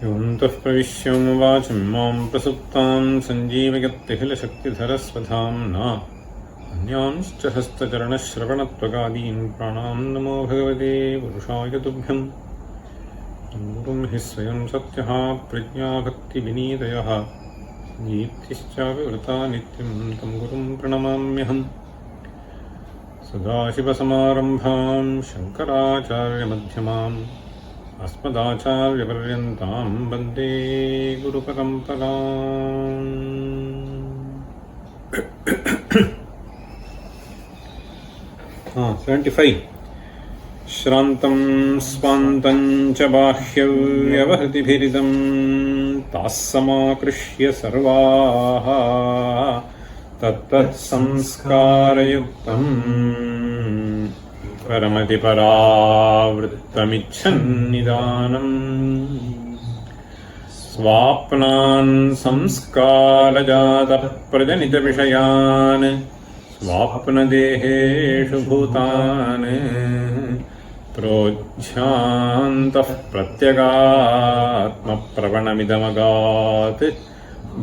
योऽन्तः प्रविश्य मम वाचं मां प्रसुप्तां सञ्जीवयत्यखिलशक्तिधरस्वधाम्ना अन्यांश्च हस्तचरणश्रवणत्वगादीन् प्राणान् नमो भगवते पुरुषाय तुभ्यम्। गुरुं हि स्वयं सत्यः प्रज्ञा भक्तिविनीतयः दीप्तिश्चाविवृता नित्यं तं गुरुं प्रणमाम्यहम्। सदाशिवसमारम्भां शङ्कराचार्यमध्यमाम् अस्मदाचार्यपर्यन्तां वन्दे गुरुपरम्पराम्। 75 श्रान्तं स्वान्तं च बाह्यव्यवहृतिभिरिदं ताः समाकृष्य सर्वाः तत्तत्संस्कारयुक्तम् परमति परावृत्तमिच्छन्निदानम् स्वाप्नान् संस्कारजातः प्रजनितविषयान् स्वाप्नदेहेषु भूतान् प्रोज्झान्तः प्रत्यगात्मप्रवणमिदमगात्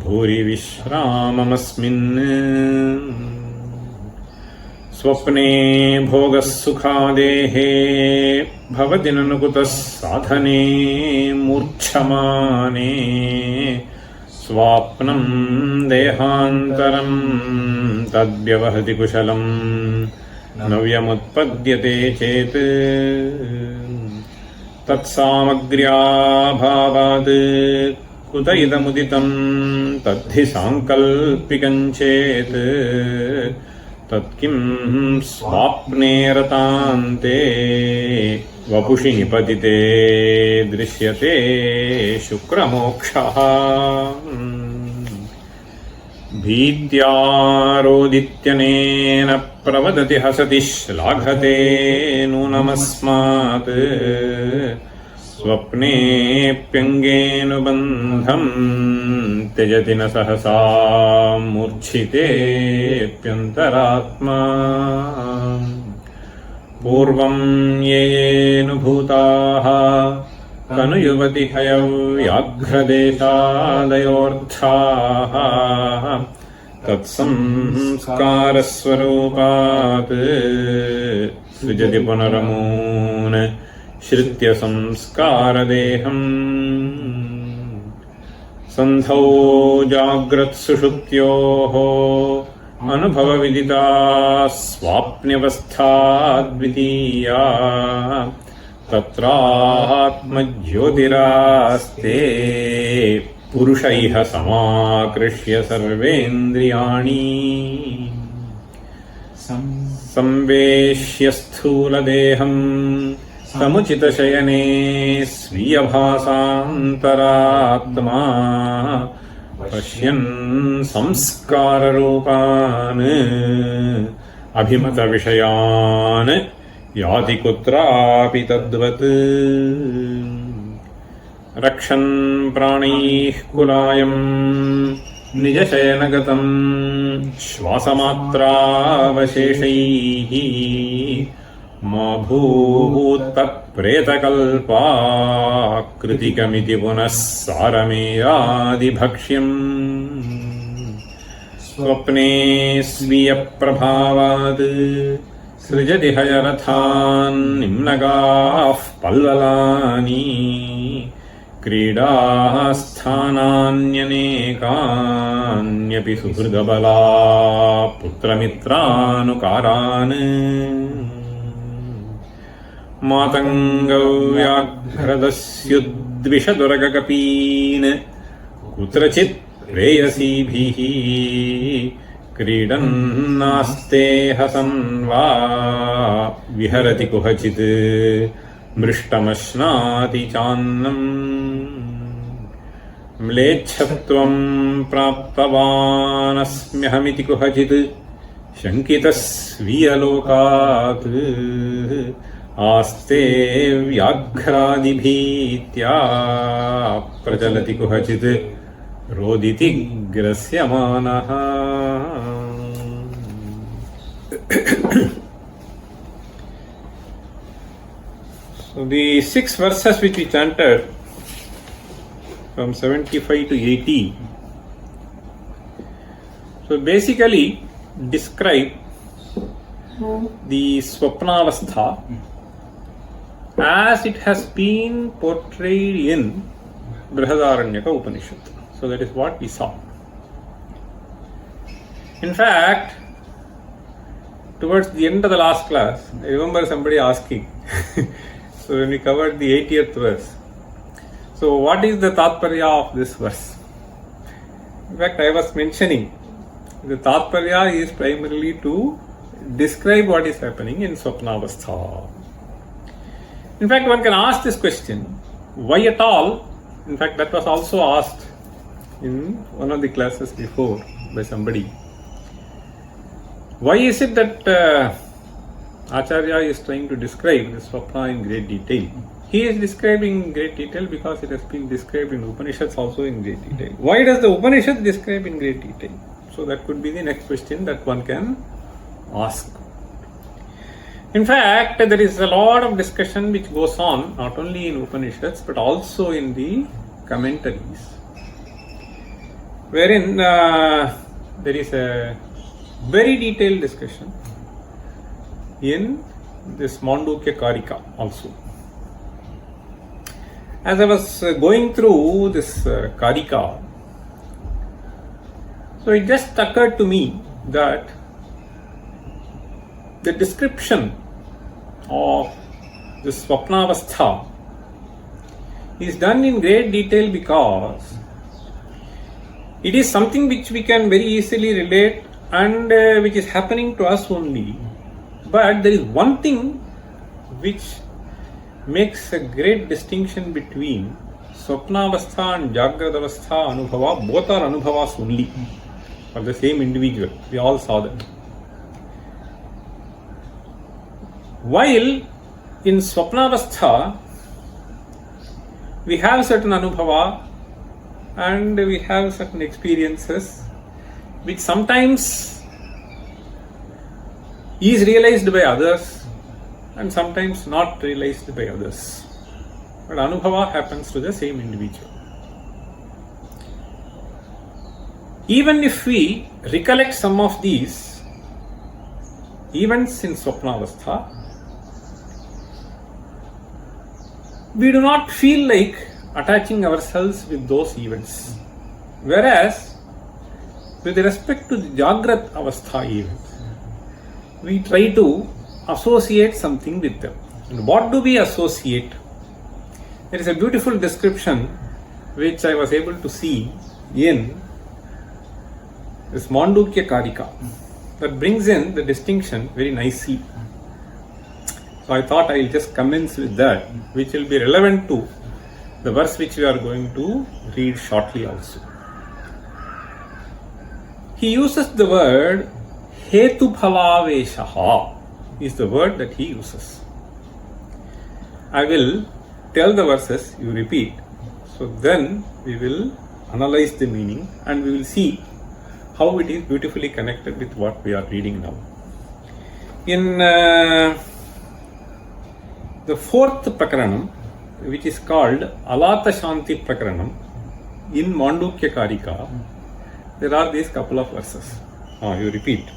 भूरि विश्राममस्मिन्। स्वप्ने भोगः सुखादेहे भवति ननु कुतः साधने मूर्च्छमाने स्वाप्नं देहान्तरं तद्व्यवहति कुशलं नव्यमुत्पद्यते चेत् तत्सामग्र्याभावात् कुत इदमुदितं तद्धि साङ्कल्पिकं चेत् तत्किं स्वाप्ने रतान्ते वपुषि निपतिते दृश्यते शुक्रमोक्षः। भीत्यारोदित्यनेन प्रवदति हसति श्लाघते नूनमस्मात् स्वप्नेऽप्यङ्गेऽनुबन्धं त्यजति न सहसा मूर्च्छितेऽप्यन्तरात्मा। पूर्वं येऽनुभूताः तनुयुवति हयव्याघ्रदेशादयोऽर्थाः तत्संस्कारस्वरूपात् सृजति पुनरमून् श्रुत्य संस्कारदेहम्। सन्धौ जाग्रत्सुषुप्त्योः अनुभवविदिता स्वाप्न्यवस्था द्वितीया तत्रात्मज्योतिरास्ते पुरुषैः समाकृष्य सर्वेन्द्रियाणि संवेश्य स्थूलदेहम् समुचितशयने स्वीयभासान्तरात्मा पश्यन् संस्काररूपान् अभिमतविषयान् याति कुत्रापि तद्वत्। रक्षन् प्राणैः कुलायं निजशयनगतं श्वासमात्रावशेषैः मा भूत्तत्प्रेतकल्पाकृतिकमिति पुनः सारमेयादिभक्ष्यम्। स्वप्ने स्वीयप्रभावात् सृजति हयरथान् निम्नगाः पल्वलानि क्रीडास्थानान्यनेकान्यपि सुहृदबला पुत्रमित्रानुकारान्। मातङ्गव्याघ्रदस्युद्विषदुरगकपीन् कुत्रचित् प्रेयसीभिः क्रीडन्नास्ते हसन् वा विहरति कुहचित् मृष्टमश्नाति चान्नम्। म्लेच्छत्वं प्राप्तवानस्म्यहमिति कुहचित् शङ्कितः स्वीयलोकात् आस्ते व्याघ्रादिभीत्या प्रचलति कुहचित् रोदिति ग्रस्यमानः। So the 6 verses which we chanted from 75 to 80. So basically describe the Swapnavastha as it has been portrayed in Brihadaranyaka Upanishad. So that is what we saw. In fact, towards the end of the last class, I remember somebody asking, so when we covered the 80th verse, so what is the Tatparya of this verse? In fact, I was mentioning, the Tatparya is primarily to describe what is happening in Swapnavastha. In fact, one can ask this question, why at all? In fact, that was also asked in one of the classes before by somebody. Why is it that Acharya is trying to describe the Swapna in great detail? He is describing in great detail because it has been described in Upanishads also in great detail. Why does the Upanishad describe in great detail? So that could be the next question that one can ask. In fact, there is a lot of discussion which goes on not only in Upanishads but also in the commentaries, wherein there is a very detailed discussion in this Mandukya Karika also. As I was going through this Karika, so it just occurred to me that the description of this Swapnavastha is done in great detail because it is something which we can very easily relate and which is happening to us only. But there is one thing which makes a great distinction between Swapnavastha and Jagradavastha Anubhava. Both are Anubhavas only for the same individual. We all saw that. While in Swapnavastha we have certain Anubhava and we have certain experiences which sometimes is realized by others and sometimes not realized by others. But Anubhava happens to the same individual. Even if we recollect some of these events in Swapnavastha, we do not feel like attaching ourselves with those events. Whereas, with respect to the Jagrat Avastha events, we try to associate something with them. And what do we associate? There is a beautiful description which I was able to see in this Mandukya Karika that brings in the distinction very nicely. So I thought I will just commence with that, which will be relevant to the verse which we are going to read shortly also. He uses the word Hetuphalaveshaha is the word that he uses. I will tell the verses, you repeat. So then we will analyze the meaning and we will see how it is beautifully connected with what we are reading now. In the fourth Prakaranam, which is called Alata Shanti Prakaranam, in Mandukya Karika, there are these couple of verses. You repeat.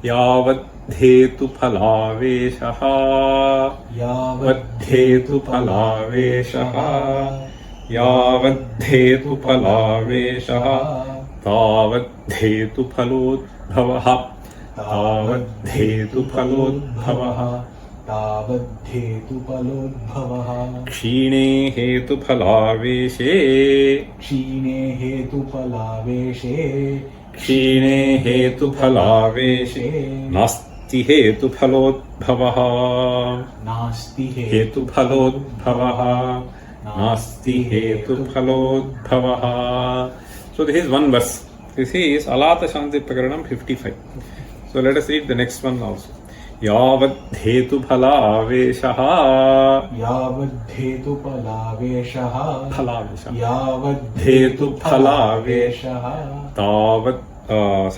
Yavadhetu phalaveshaha, Yavadhetu phalaveshaha, Yavadhetu phalaveshaha, Tavadhetu phalodbhavaha, Tavadhetu phalodbhavaha, तावद्धेतु फलोद्भवः क्षीणे हेतु फलावेशे क्षीणे हेतु फलावेशे क्षीणे हेतु फलावेशे नास्ति हेतु फलोद्भवः नास्ति हेतु फलोद्भवः नास्ति हेतु फलोद्भवः. So this is one verse. This is Alata Shanti Prakaranam 55. So let us read the next one also. यावद्धेतु फलावेशः यावद्धेतु फलावेशः यावद्धेतु फलावेशः तावत्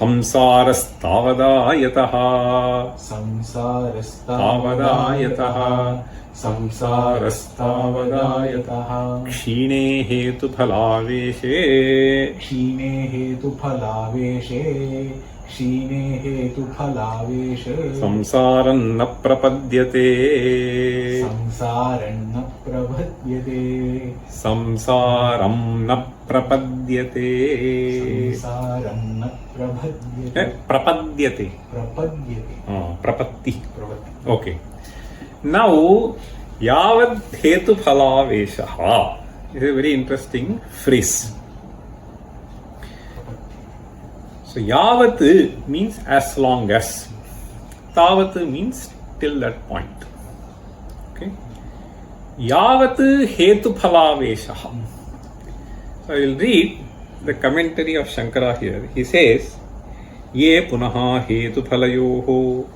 संसारस्तावदायतः संसारस्तावदायतः क्षीणे हेतुफलावेशे क्षीणे हेतुफलावेशे क्षीणे हेतुफलावेशे संसारं न प्रपद्यते संसारं न प्रपद्यते संसारं न प्रपद्यते संसारं न प्रपद्यते प्रपद्यते प्रपद्यते प्रपत्ति प्रपद्यते okay now yavad hetu phalaveshaha is a very interesting phrase. So yavat means as long as, tavat means till that point. Okay, yavat hetu phalaveshaha. So I will read the commentary of Shankara here. He says ye punaha hetu phalayoho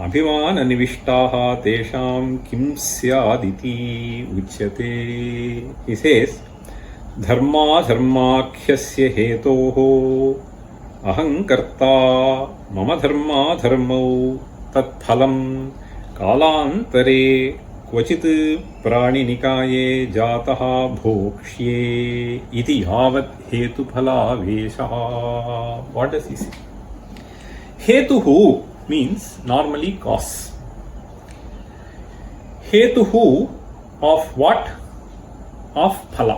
अभिमान निविष्टाः तेषां किं स्यादिति उच्यते. He says धर्माधर्माख्यस्य हेतोः अहंकर्ता मम धर्माधर्मौ तत्फलं कालान्तरे क्वचित् प्राणिनिकाये जातः भोक्ष्ये इति यावत् हेतुफलावेशः. What does he say? हेतुः means normally cause. Hetuhu of what? Of phala.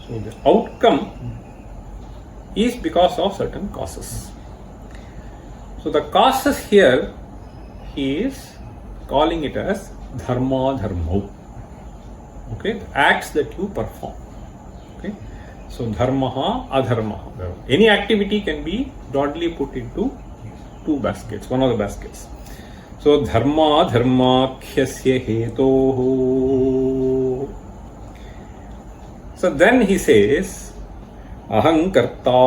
So the outcome is because of certain causes. So the causes here he is calling it as dharma dharmo. Okay, the acts that you perform. Okay, so dharmaha adharmaha. Any activity can be broadly put into two baskets, one of the baskets. So dharma dharmakhyasya hetoho. So then he says ahankarta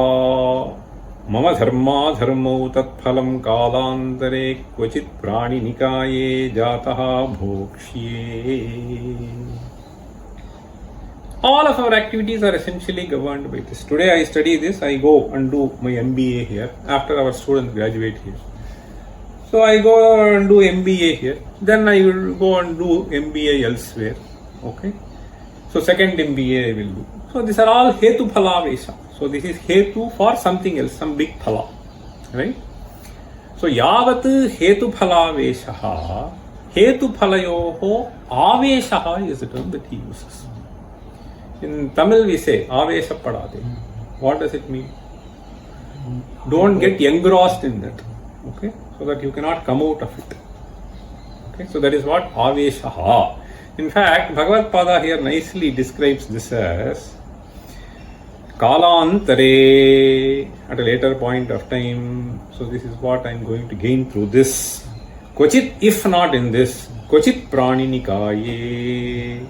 mama dharma dharmo tatphalam kalantare kvachit prani nikaye jataha bhokshye. All of our activities are essentially governed by this. Today I study this, I go and do my MBA here after our students graduate here. So I go and do MBA here, then I will go and do MBA elsewhere. Okay. So second MBA I will do. So these are all hetu phalavesha. So this is hetu for something else, some big phala. Right? So yavat hetu phalaveshaha, hetu phalayoho aveshaha is the term that he uses. In Tamil we say avesha padade. What does it mean? Don't get engrossed in that. Okay, so that you cannot come out of it. Okay, so that is what aveshaha. In fact, Bhagavad Pada here nicely describes this as kalantare, at a later point of time. So this is what I am going to gain through this. Kvachit, if not in this, kvachit prani nikaye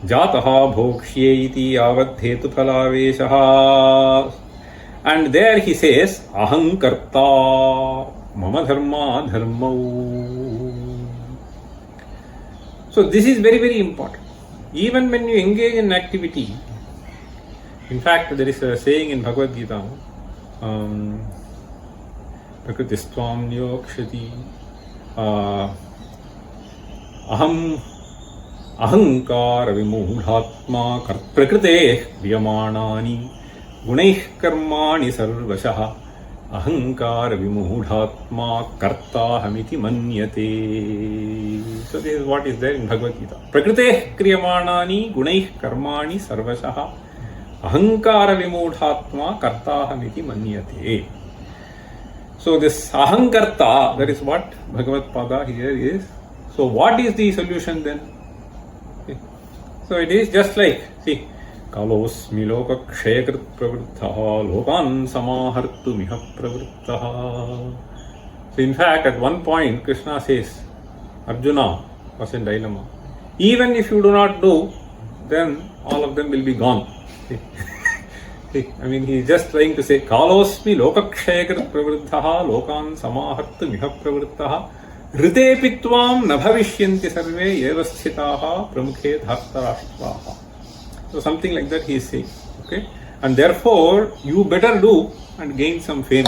jataha bhokshye iti avat hetu phalaveshaha. And there he says ahankarta mama dharma dharmau. So this is very, very important. Even when you engage in activity, in fact, there is a saying in Bhagavad Gita, Prakristvam yokshati aham ahankara vimudhatma prakrite kriyamanani gunaih karmani sarvashaha ahankara vimudhatma kartahamiti manyate. So this is what is there in Bhagavad Gita. Prakrite kriyamanani gunaih karmani sarvashaha ahankara vimudhatma kartahamiti manyate. So this ahankarta, that is what Bhagavad Pada here is. So what is the solution then? Okay. So it is just like, see, kalosmi loka kshayakrit pravrittaha lokan samahartu miha pravrittaha. So in fact, at one point Krishna says, Arjuna was in dilemma. Even if you do not do, then all of them will be gone. See, I mean, he is just trying to say, kalosmi lokakshayakrit pravrittaha lokan samahartu miha pravrittaha rite pitvam nabhavishyanti sarve evasthitaha pramukhe dhartarashtraha. So something like that he is saying. Okay? And therefore, you better do and gain some fame.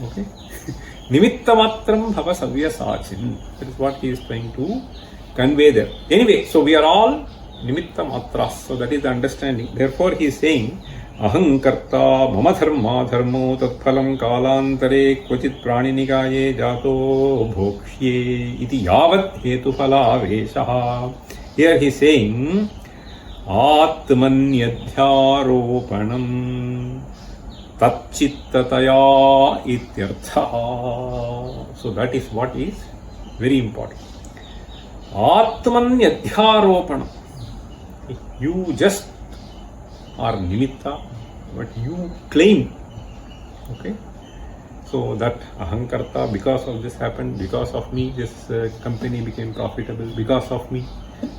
Okay? Nimittamatram bhava savyasachin. That is what he is trying to convey there. Anyway, so we are all nimittamatras. So that is the understanding. Therefore he is saying, Ahankarta mama dharma dharmo tatphalam kalantare kvachit praninikaye jato bhokshye iti yavat hetuphala veshaha. Here he is saying, Atmanyadhyaropanam Tatchittataya ityartha. So that is what is very important. Atmanyadhyaropanam. You just are nimitta, but you claim. Okay? So that ahankarta, because of this happened, because of me, this company became profitable, because of me.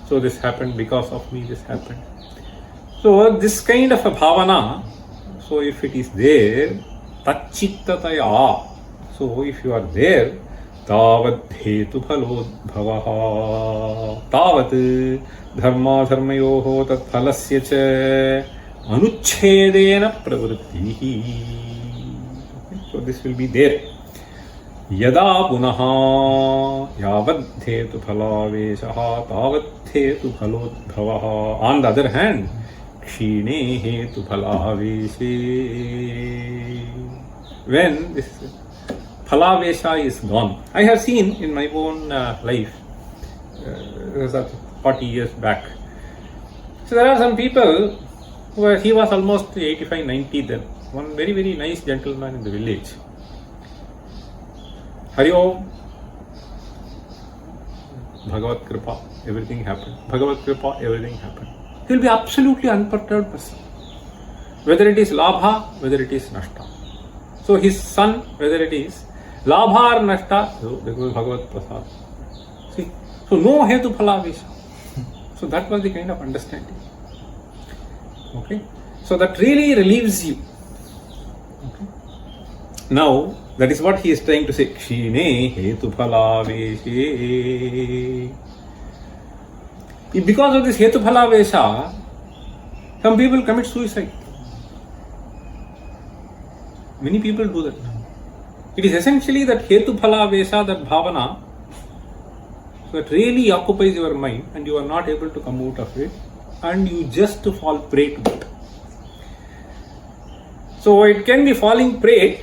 So this happened, because of me, this happened. So this kind of a bhavana, so if it is there, tachittataya, so if you are there, tavat hetu phalodbhavaha, tavat dharma dharmayoho tat phalasya cha anuchchedena pravrittihi. So this will be there. Yada punaha yavad hetu phalaveshaha tavat hetu phalodbhavaha. On the other hand, kshine hetu phalaveshe. When this phalavesha is gone, I have seen in my own life, 40 years back. So there are some people who he was almost 85, 90 then. One very, very nice gentleman in the village. Hari Om, Bhagavad Kripa, everything happened. Bhagavad Kripa, everything happened. He will be absolutely unperturbed person. Whether it is Labha, whether it is Nashta. So his son, whether it is Labha or Nashta, so there goes Bhagavad Prasad. See, so no hetu phalavesha. So that was the kind of understanding. Okay, so that really relieves you. Okay. Now, that is what he is trying to say. Kshine hetu phalaveshe. Because of this hetu phalavesha, some people commit suicide. Many people do that. It is essentially that hetu phalavesha, that bhavana, that really occupies your mind and you are not able to come out of it and you just fall prey to it. So it can be falling prey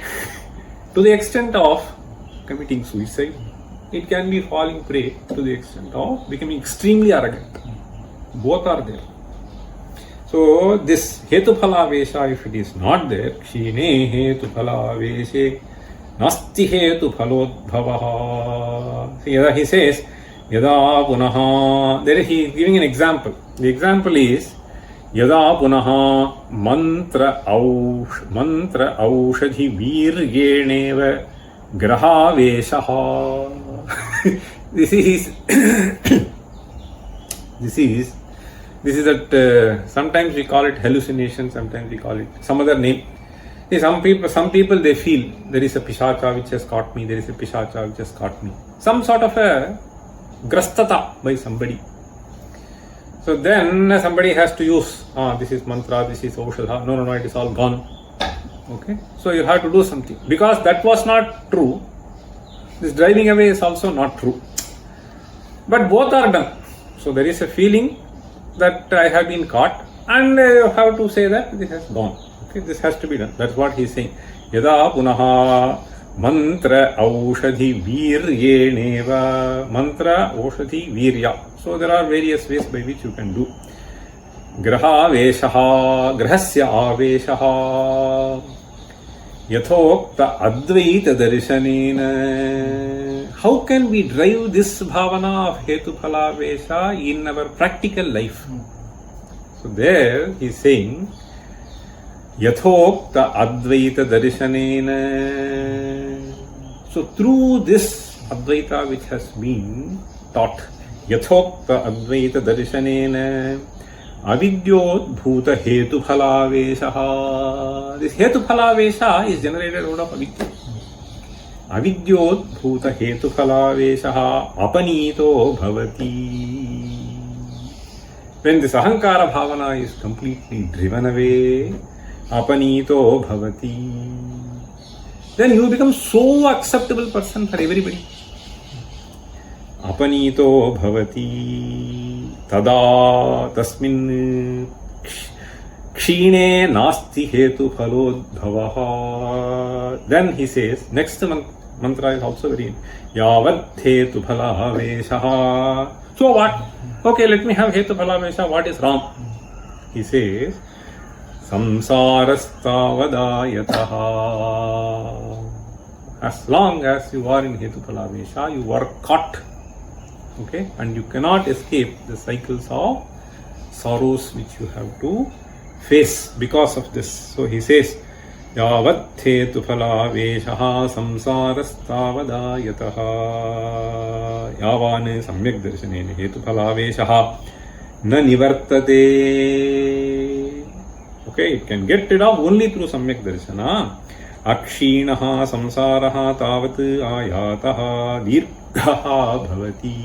to the extent of committing suicide. It can be falling prey to the extent of becoming extremely arrogant. Both are there. So this hetu phalavesha, if it is not there, kshine hetu phalaveshe nasti hetu phalodbhavaha. Here he says, Yada punaha, there he is giving an example. The example is Yada punaha mantra aushadhi viryeneva grahaveshaha. This is that sometimes we call it hallucination, sometimes we call it some other name. See, some people they feel there is a pishacha which has caught me, there is a pishacha which has caught me. Some sort of a grastata by somebody. So then somebody has to use, this is mantra, this is aushadha. No, it is all gone. Okay. So you have to do something. Because that was not true, this driving away is also not true. But both are done. So there is a feeling that I have been caught and you have to say that this has gone. Okay, this has to be done. That's what he is saying. Yada punaha mantra aushadhi viryeneva. Mantra aushadhi virya. So there are various ways by which you can do. Grahaveshaha, grahasya aveshaha. Yathokta advaita darshanena. How can we drive this bhavana of hetu phalavesha in our practical life? So there he is saying, Yathokta advaita darshanena. So through this advaita which has been taught, Yathokta advaita darshanena avidyodbhuta hetu phalaveshaha. This hetu phalavesha is generated out of avidya. Avidyodbhuta hetu phalaveshaha apanito bhavati. When this ahankara bhavana is completely driven away, apanito bhavati, then you become so acceptable person for everybody. Apanito bhavati tada tasmin kshine nasti hetu phalodbhavaha. Then he says, next mantra is also very yavat hetu phalaveshaha. So what? Okay, let me have hetu phalavesha. What is wrong? He says, samsarastavadayataha. As long as you are in hetu phalavesha, you are caught. Okay, and you cannot escape the cycles of sorrows which you have to face because of this. So he says, yavat hetu phalaveshaha samsarastavadayataha yavan samyak darshanena hetu phalaveshaha na nivartate. Okay, it can get rid of only through samyak darshana. Akshinaha samsaraha tavat ayataha dirghaha bhavati.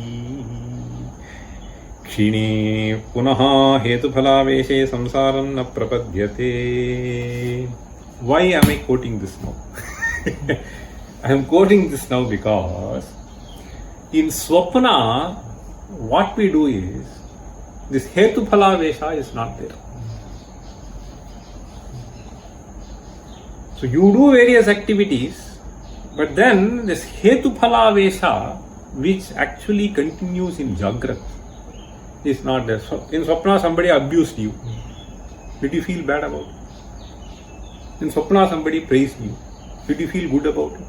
Kshine punaha hetu phalaveshe samsaram na prapadyate. Why am I quoting this now? I am quoting this now because in Swapna, what we do is, this hetu phalavesha is not there. So you do various activities, but then this hetu phalavesha, which actually continues in Jagrat, is not there. So in Swapna, somebody abused you. Did you feel bad about it? In Swapna, somebody praised you. Did you feel good about it?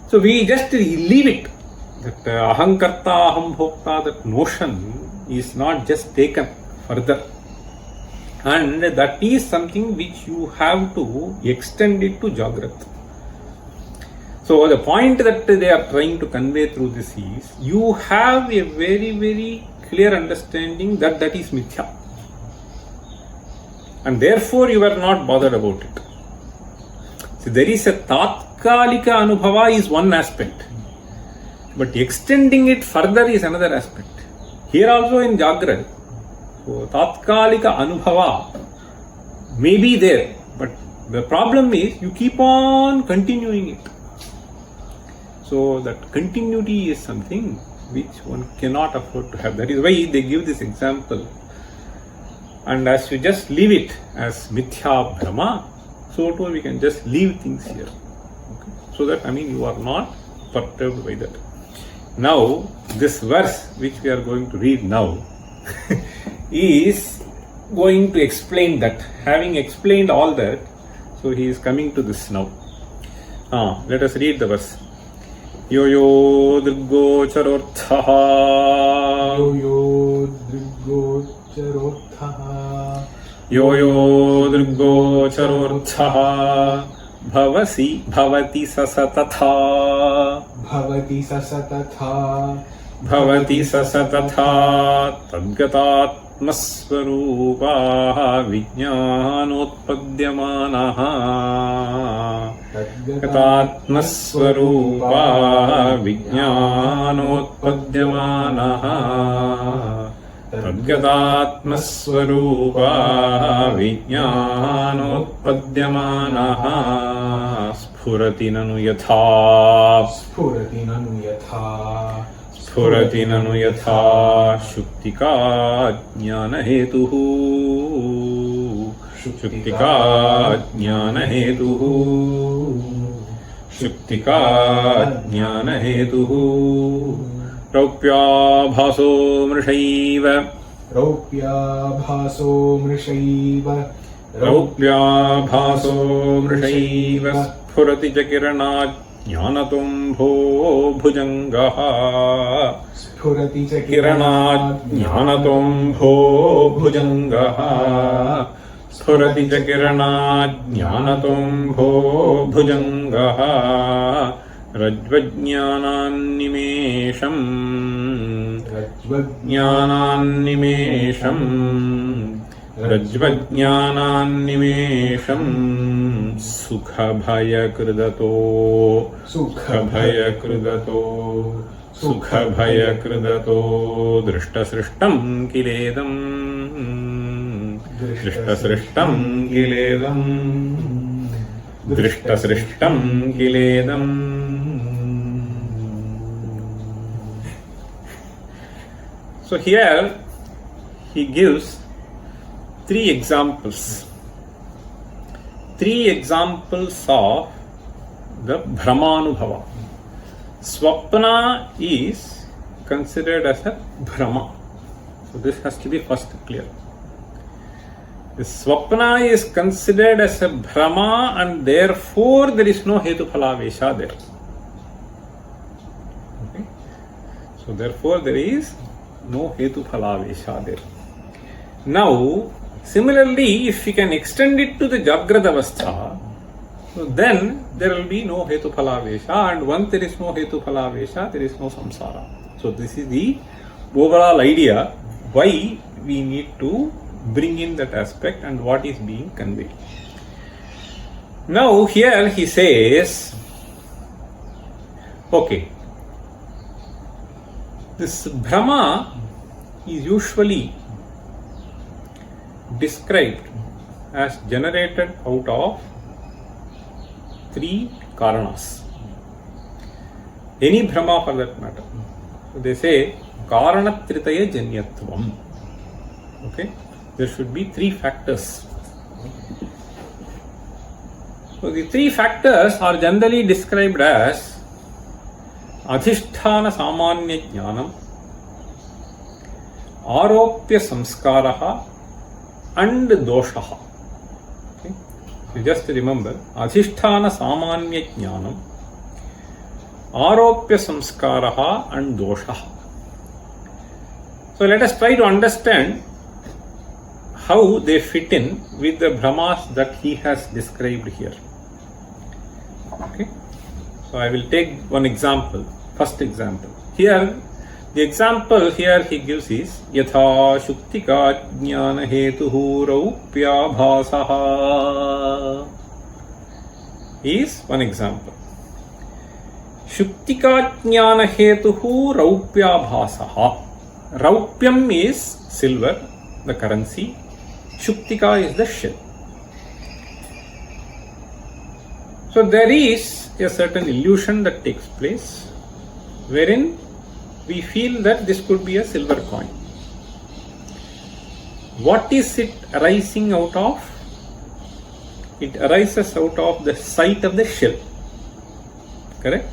So we just leave it. That ahankarta, ahambhokta, that notion is not just taken further. And that is something which you have to extend it to Jagrat. So the point that they are trying to convey through this is, you have a very, very clear understanding that that is mithya. And therefore you are not bothered about it. So there is a tatkalika anubhava is one aspect. But extending it further is another aspect. Here also in Jagrat, so tatkalika anubhava may be there, but the problem is you keep on continuing it. So that continuity is something which one cannot afford to have. That is why they give this example. And as you just leave it as mithya brahma, so too we can just leave things here. Okay? So that, you are not perturbed by that. Now, this verse which we are going to read now is going to explain that. Having explained all that, so he is coming to this now. Let us read the verse. Yo yo driggocharodthaha. Yo yo driggocharodthaha. Yo yo driggocharodthaha. Bhavati sasatatha. Bhavati sasatatha. Bhavati sasatatha. Tadgatatmasvarupaha vijñānotpadyamanaha. Tadgatatmasvarupaha vijñānotpadyamanaha. Tadgatatmasvarupaha vijñānotpadyamanaha. Spurati nanu yatha. Spurati nanu yatha. Spurati nanu yatha shuktika jnana hetuhu. Shuktika jnana hetuhu. Shuktika jnana hetuhu. Raupya bhaso mrishaiva. Raupya bhaso mrishaiva. Raupya bhaso mrishaiva. Spurati chakirana jnanatumbo bhujangaha. Spurati chakirana jnanatumbo bhujangaha. Spurati chakirana jnanatumbo bhujangaha. Rajvajnanannimesham. Rajvajnanannimesham. Rajvajnanannimesham. Sukhabhayakridato. Sukhabhayakridato. Sukhabhayakridato. Drishtasrishtam kiledam. Drishtasrishtam kiledam. Drishtasrishtam kiledam. So here he gives three examples of the Brahmanubhava. Swapna is considered as a Brahma. So this has to be first clear. The Swapna is considered as a Brahma, and therefore there is no Hetuphalavesha there. Okay? So therefore there is no Hetuphalavesha there. Now, similarly, if we can extend it to the Jagrata Avastha, so then there will be no Hetuphalavesha, and once there is no Hetuphalavesha, there is no samsara. So this is the overall idea why we need to bring in that aspect and what is being conveyed. Now here he says, okay, this Brahma is usually described as generated out of three karanas. Any Brahma for that matter. So they say Karanatritaya Janyatvam. Okay, there should be three factors. So the three factors are generally described as Adhishthana Samanya Jnanam, Aropya Samskaraha, and Doshaha. Okay? You just remember Adhishthana Samanya Jnanam, Aropya Samskaraha, and Doshaha. So let us try to understand how they fit in with the Brahmas that he has described here. Okay? So I will take one example, first example. Here, the example here he gives is Yatha Shuktika Jnana Hetuhu Raupya Bhasaha is one example. Shuktika Jnana Hetuhu Raupya Bhasaha. Raupyam is silver, the currency. Shuktika is the shell. So there is a certain illusion that takes place wherein we feel that this could be a silver coin. What is it arising out of? It arises out of the sight of the shell. Correct?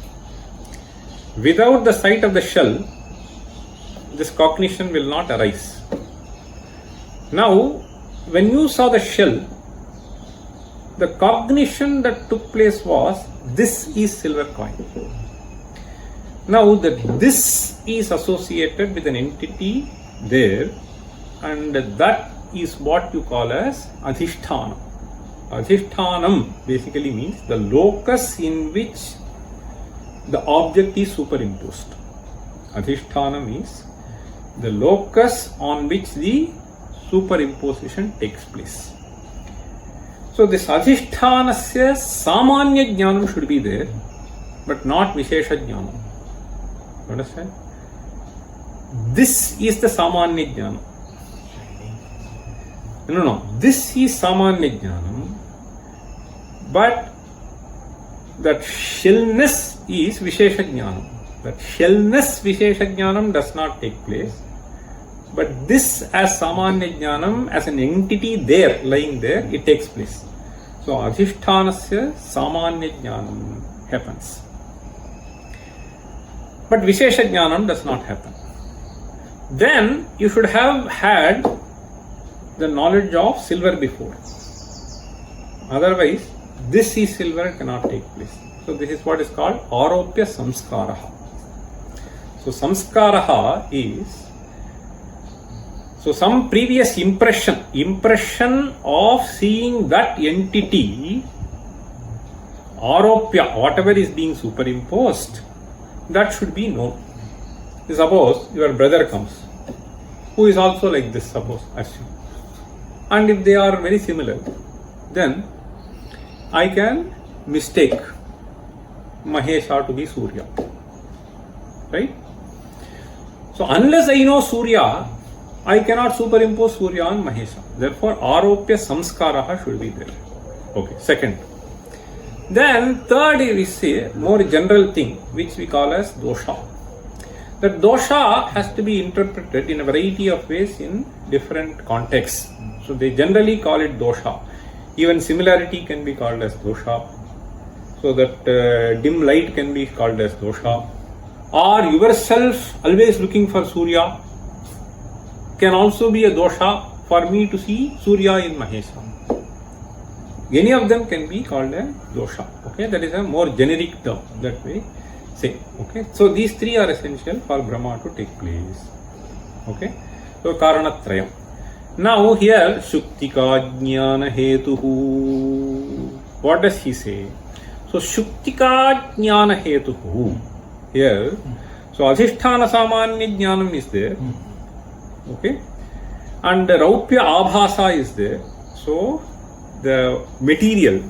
Without the sight of the shell, this cognition will not arise. Now, when you saw the shell, the cognition that took place was, this is silver coin. Now that this is associated with an entity there, and that is what you call as Adhishthana. Adhishtanam basically means the locus in which the object is superimposed. Adhisthana means the locus on which the superimposition takes place. So this Adhishthanasya Samanya Jnanam should be there, but not Vishesha Jnanam. You understand? This is the Samanya Jnanam. No. This is Samanya Jnanam, but that shellness is Vishesha Jnanam. That shellness Vishesha Jnanam does not take place. But this as Samanya Jnanam, as an entity there, lying there, it takes place. So Adhishthanasya Samanya Jnanam happens. But Vishesha Jnanam does not happen. Then you should have had the knowledge of silver before. Otherwise, this is silver cannot take place. So this is what is called Aropya Samskaraha. So Samskaraha is some previous impression of seeing that entity, Aropya, whatever is being superimposed, that should be known. Suppose your brother comes, who is also like this, suppose, assume. And if they are very similar, then I can mistake Mahesha to be Surya. Right? So unless I know Surya, I cannot superimpose Surya on Mahesha. Therefore, Aropya Samskaraha should be there. Okay, second. Then third is a more general thing which we call as dosha. That dosha has to be interpreted in a variety of ways in different contexts. So they generally call it dosha. Even similarity can be called as dosha. So that dim light can be called as dosha. Or yourself always looking for Surya can also be a dosha for me to see Surya in Mahesha. Any of them can be called a dosha. Okay, that is a more generic term that we say. Okay, so these three are essential for Brahma to take place. Okay, so Karanatrayam. Now here Shuktika Jnana Hetuhu. What does he say? So Shuktika Jnana Hetuhu. Here, so Adhishthana Samanya Jnanam is there. Okay, and Raupya Abhasa is there. So the material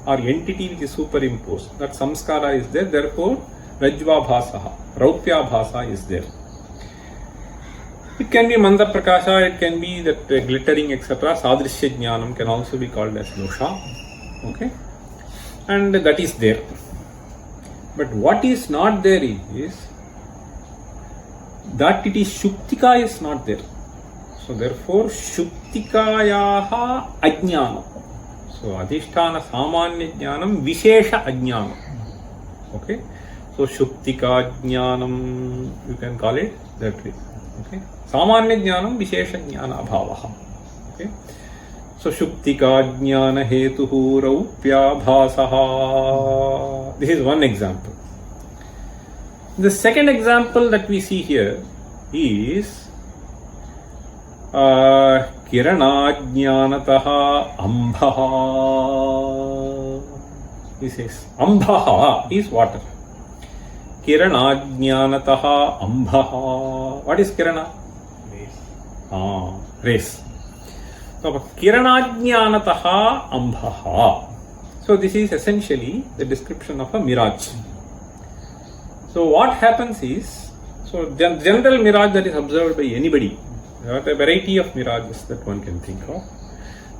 or entity which is superimposed, that samskara is there, therefore Rajva Bhasaha, Raupya Bhasa is there. It can be Manda Prakasha, it can be that glittering, etc. Sadrishya Jnanam can also be called as dosha. Okay, and that is there. But what is not there is that it is Shuktika is not there. So therefore Shuktikayaha Ajnana. So Adhishthana Samanya Jnanam Vishesha Ajnanam. Okay. So Shuktika Jnanam, you can call it that way. Okay. Samanya Jnanam Vishesha Jnana Abhavaha. Okay. So Shuktika Jnana Hetuhu Raupya Bhasaha. This is one example. The second example that we see here is Kiranajnanataha Ambhaha. He says Ambhaha is water. Kiranajnanataha Ambhaha. What is Kirana? Rays. So Kiranajnanataha Ambhaha. So this is essentially the description of a mirage. So what happens is, so general mirage that is observed by anybody, there are a variety of mirages that one can think of.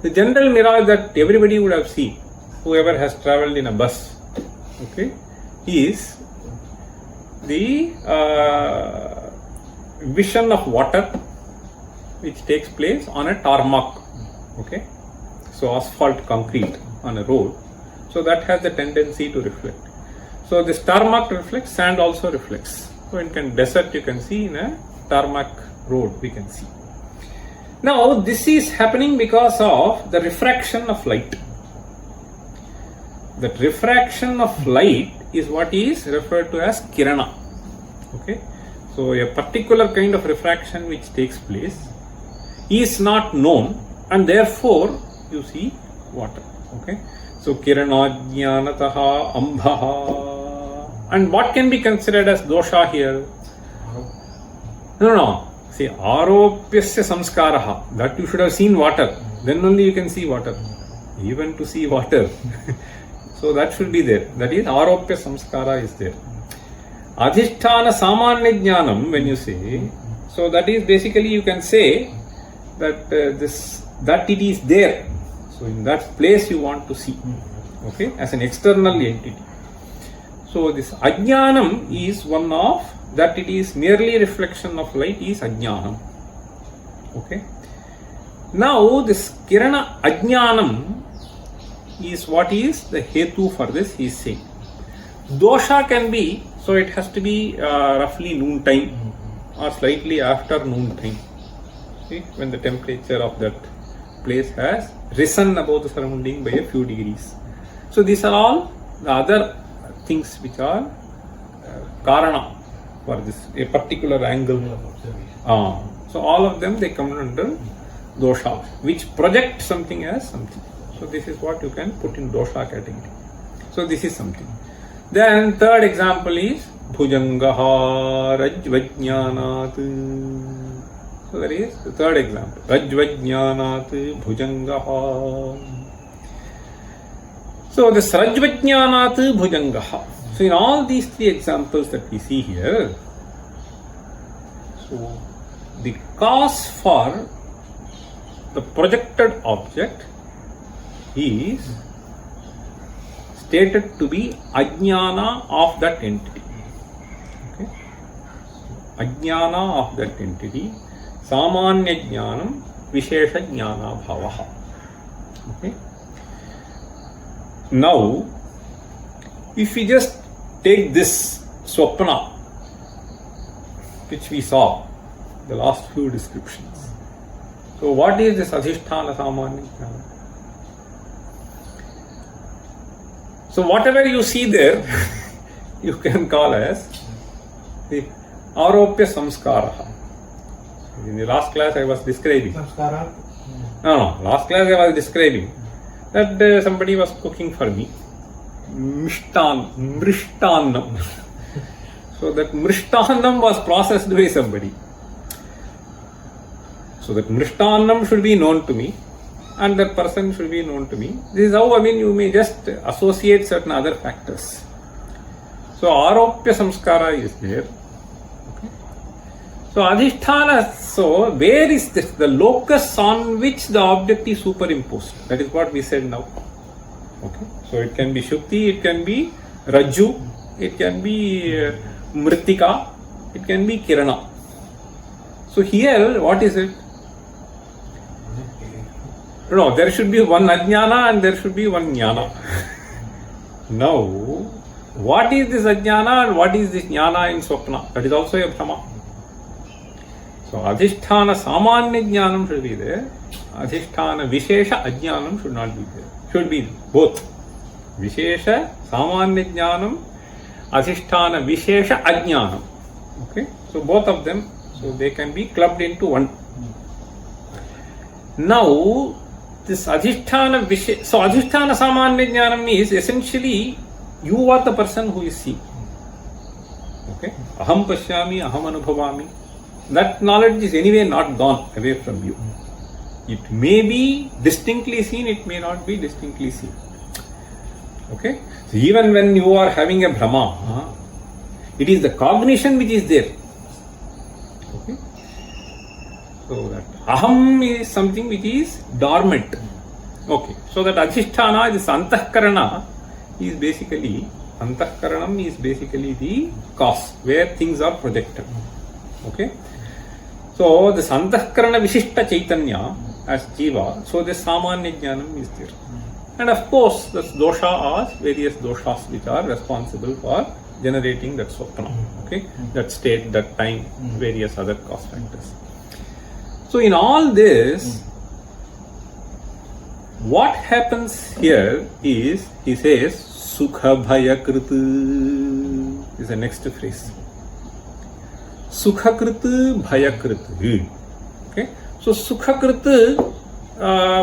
The general mirage that everybody would have seen, whoever has travelled in a bus, okay, is the vision of water which takes place on a tarmac, okay, so asphalt concrete on a road, so that has the tendency to reflect. So this tarmac reflects, sand also reflects. So in desert you can see, in a tarmac road we can see. Now this is happening because of the refraction of light. That refraction of light is what is referred to as kirana. Okay, so a particular kind of refraction which takes place is not known, and therefore you see water. Okay, so kiranajnanataha ambhaha. And what can be considered as dosha here? No. See, aropyasya samskaraha. That you should have seen water. Then only you can see water. Even to see water. So that should be there. That is aropya samskara is there. Adhishthana samanya jnanam, when you say, so that is basically you can say that that it is there. So in that place you want to see. Okay, as an external entity. So this ajnanam is one of that, it is merely reflection of light is ajnanam. Okay. Now this kirana ajnanam is what is the hetu for this, he is saying. Dosha can be, so it has to be roughly noon time or slightly after noon time. See, when the temperature of that place has risen above the surrounding by a few degrees. So these are all the other things which are karana for this, a particular angle. So all of them, they come under dosha, which project something as something. So this is what you can put in dosha category. So this is something. Then third example is bhujangaha rajvajnanat. So that is the third example. Rajvajnanat bhujangaha. So this rajvajnanat bhujangaha. So in all these three examples that we see here, so the cause for the projected object is stated to be ajnana of that entity. Okay? Ajnana of that entity, samanya jnanam, vishesha jnana bhavaha. Okay? Now, if we just take this swapna, which we saw, the last few descriptions. So what is this adhisthana samanya jnana? So whatever you see there, you can call as the aropya samskara. In the last class I was describing. Samskara? No, last class I was describing that somebody was cooking for me. Mrishtannam. So that mrishtannam was processed by somebody. So that mrishtannam should be known to me and that person should be known to me. This is how, you may just associate certain other factors. So aropya samskara is there. Okay. So adhisthana, so where is this? The locus on which the object is superimposed. That is what we said now. Okay. So it can be Shukti, it can be Rajju, it can be Mritika, it can be Kirana. So here, what is it? No, there should be one Ajnana and there should be one Jnana. Now, what is this Ajnana and what is this Jnana in Swapna? That is also a Brahma. So, Adhisthana Samanya Jnanam should be there. Adhisthana Vishesha Ajnanam should not be there. Should be both. Vishesha Samanya Jnanam, Adhisthana Vishesha Ajnanam. Okay? So, both of them, so they can be clubbed into one. Now, this Adhisthana Vishesha, so Adhisthana Samanya Jnanam is essentially you are the person who is seeing. Okay? Aham Pashyami, Aham Anubhavami. That knowledge is anyway not gone away from you. It may be distinctly seen, it may not be distinctly seen. Okay? So even when you are having a Brahma, it is the cognition which is there. Okay? So that Aham is something which is dormant. Okay. So that Adhisthana, this Antahkarana, is basically, Antahkaranam is basically the cause where things are projected. Okay. So this Antahkarana Vishishta Chaitanya as Jiva, so this Samanya Jnanam is there. And of course, this dosha are various doshas which are responsible for generating that swapna. Okay. That state, that time, various other cause factors. So in all this, what happens here is, he says, Sukha Bhaya Krita is the next phrase. Sukha Krita Bhaya Krita. Okay. So Sukha Krita,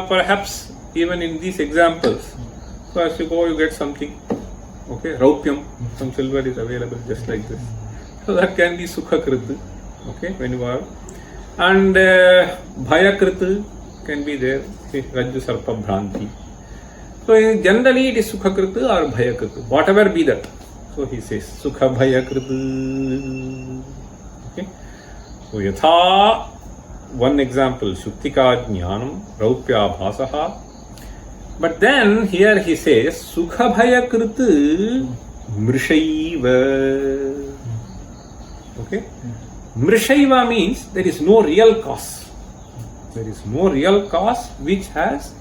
perhaps even in these examples, so as you go, you get something. Okay. Raupyam, some silver is available just like this. So that can be Sukha Krita. Okay. When you are. And Bhaya Krita can be there, Rajju Sarpa Bhranti. So generally it is Sukha Krita or Bhaya Krita, whatever be that. So he says Sukha Bhaya Krita. Okay. So Yatha, one example, Shuktika Jnanam, Raupya Bhasaha. But then here he says Sukha Bhaya Krita Mrishaiva. Okay. Mrishaiva means there is no real cause. There is no real cause which has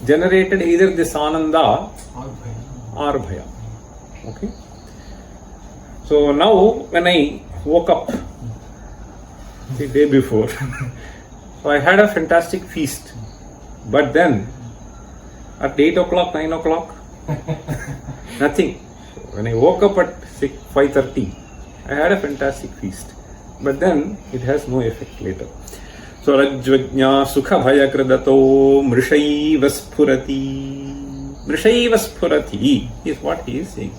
generated either this Ananda or Bhaya. Okay. So now when I woke up the day before, so I had a fantastic feast. But then at 8 o'clock, 9 o'clock, nothing. When I woke up at 5:30, I had a fantastic feast. But then it has no effect later. So Rajvajna Sukha Bhaya Kradato Mrishaiva Spurati. Mrishaiva Spurati is what he is saying.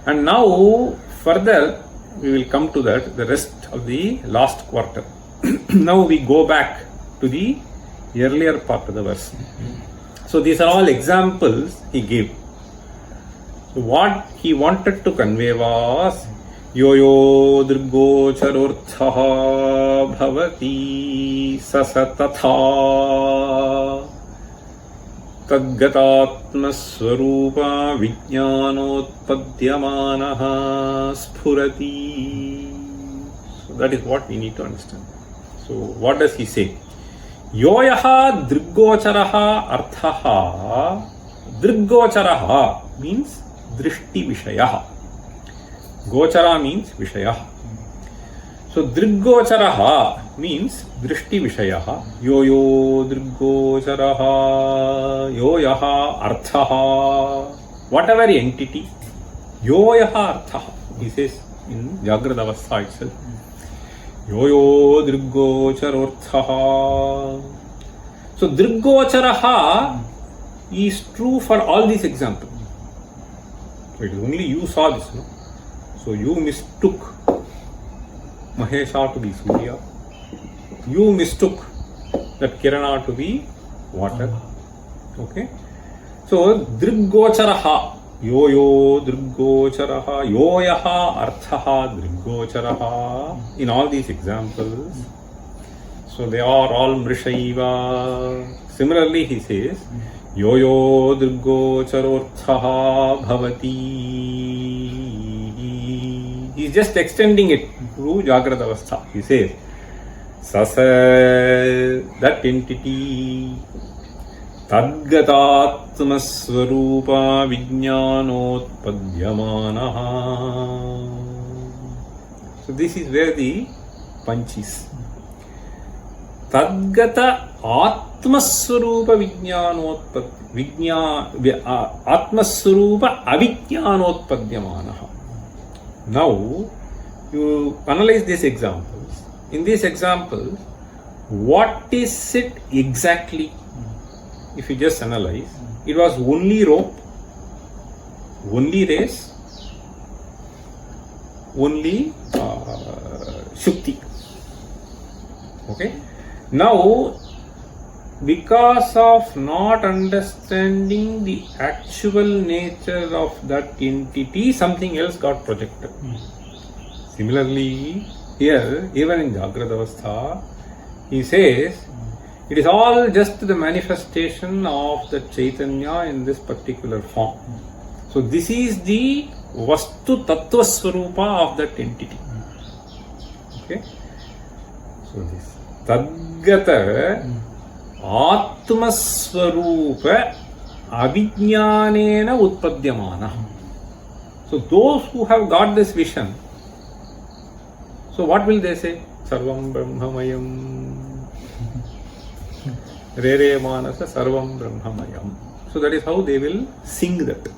And now further we will come to that, the rest of the last quarter. Now we go back to the earlier part of the verse. So these are all examples he gave. So what he wanted to convey was Yo Dirgocharorthaha Bhavati Sasatatha. तद्गतात्मस्वरूपा विज्ञानोत्पद्यमानः स्फुरति. So that is what we need to understand. So what does he say? Yoyaha drisgocaraha arthaha. Drisgocaraha means drishti vishayah. Gochara means vishayah. So drisgocaraha means drishti vishayah. Yo drisgocaraha. Yoyaha arthaha. Whatever entity. Yoyaha arthaha. He says in Jagrata Avastha itself. Yo drisgocharorthaha. So drisgocaraha is true for all these examples. So it is only you saw this, no? So you mistook Mahesha to be Surya. You mistook that Kirana to be water. Okay? So drisgocaraha. Yo drisgocaraha. Yoyaha arthaha drisgocaraha. In all these examples, so they are all mrishaiva. Similarly, he says, Yo drisgocharorthaha bhavati. He is just extending it to Jagrata Avastha. He says, Sasa, that entity, Tadgatatmasvarupa vijñanotpadyamanaha. So this is where the punch is. Tadgata atmasvarupa atmasvarupa avijñanotpadyamanaha. Now you analyze these examples. In these examples, what is it exactly? If you just analyze, it was only rope, only race, only Shukti. Okay? Now, because of not understanding the actual nature of that entity, something else got projected. Similarly, here, even in Jagrata Avastha, he says, it is all just the manifestation of the Chaitanya in this particular form. So this is the Vastu Tattva Swarupa of that entity. Okay? So this Tadgata Atma Swarupa Avijñanena Utpadyamana. So those who have got this vision, so what will they say? Sarvam Brahmamayam. Rere Manasa Sarvam Brahmamayam. So that is how they will sing that.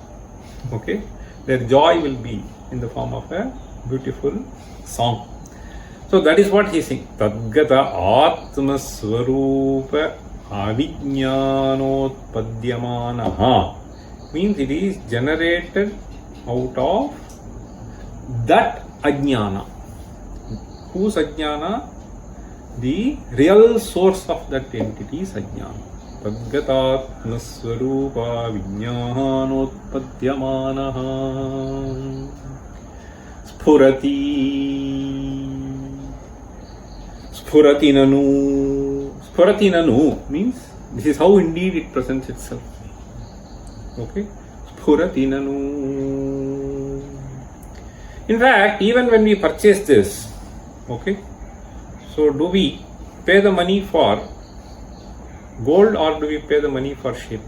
Okay? Their joy will be in the form of a beautiful song. So that is what he sings. Tadgata Atma Swarupa Avijñanotpadyamanaha. Means it is generated out of that ajnana. Whose ajnana? The real source of that entity is ajnana. Tadgatatma swarupa vijñanotpadyamanaha Spurati nanu means this is how indeed it presents itself. Okay? Spurati nanu. In fact, even when we purchase this, okay, so do we pay the money for gold or do we pay the money for sheep?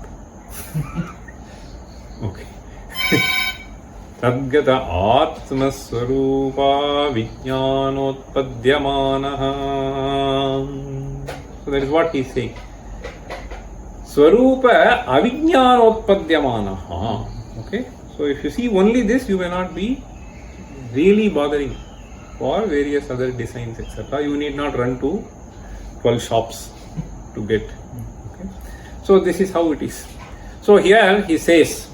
Okay. Tadgata Atma Swarupa Vijñanotpadyamanaha. So that is what he is saying. Swarupa Avijñanotpadyamanaha. Okay. So if you see only this, you may not be really bothering for various other designs, etc. You need not run to 12 shops to get. Okay. So this is how it is. So here he says,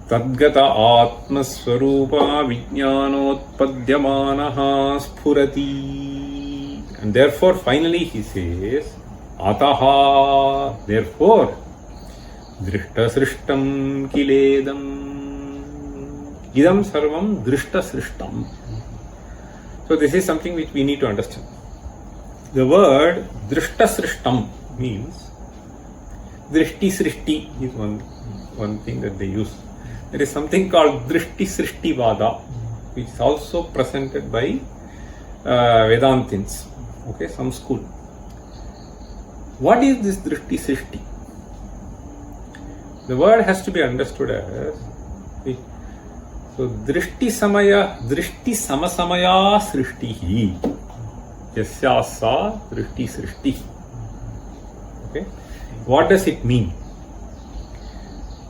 Tadgata Atma Swarupa Vijñanotpadyamanaha Spurati. And therefore, finally he says, Ataha, therefore, Drishta Srishtam Kiledam. Idam Sarvam Drishta Srishtam. So this is something which we need to understand. The word Drishta Srishtam means Drishti Srishti is one thing that they use. There is something called Drishti Srishti Vada, which is also presented by Vedantins. Okay, some school. What is this Drishti Srishti? The word has to be understood as, so Drishti Samasamaya Srishtihi. Yasyasa Drishti Srishti. Okay. What does it mean?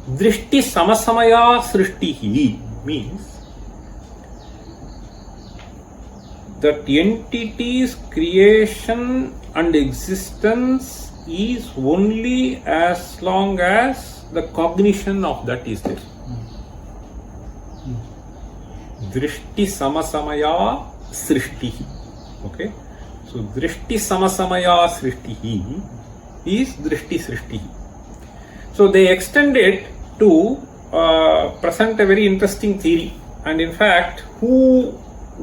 Drishti Samasamaya Srishtihi means that entity's creation and existence is only as long as the cognition of that is there. Drishti Samasamaya Srishtihi. Okay. So Drishti Samasamaya Srishtihi is Drishti Srishtihi. So they extend it to present a very interesting theory. And in fact, who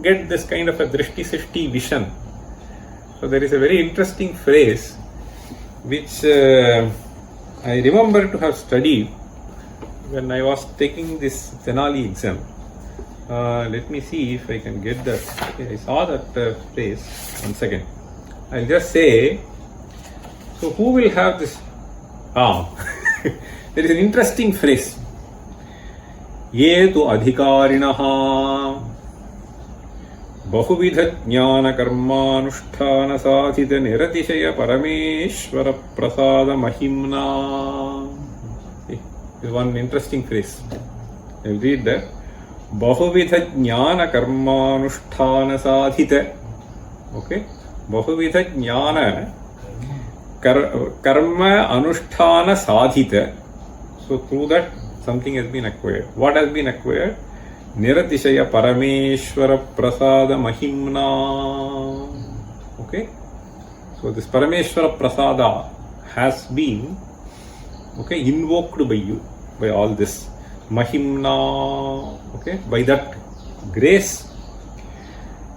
get this kind of a Drishti Srishti vision? So there is a very interesting phrase which I remember to have studied when I was taking this Tenali exam. Let me see if I can get that. Okay, I saw that phrase. 1 second. I'll just say, so who will have this? There is an interesting phrase. Ye tu adhikarinaha bahuvidha jnana karmanusthana sadhita niratishaya parameshwara prasada mahimna. This is one interesting phrase. I will read that. Bahuvidha jnana karmanusthana sadhita. Okay. Bahuvidha jnana karma anusthana sadhita. So through that something has been acquired. What has been acquired? Niratishaya parameshwara prasada mahimna. Okay. So this parameshwara prasada has been invoked by you, by all this mahimna. Okay, by that grace.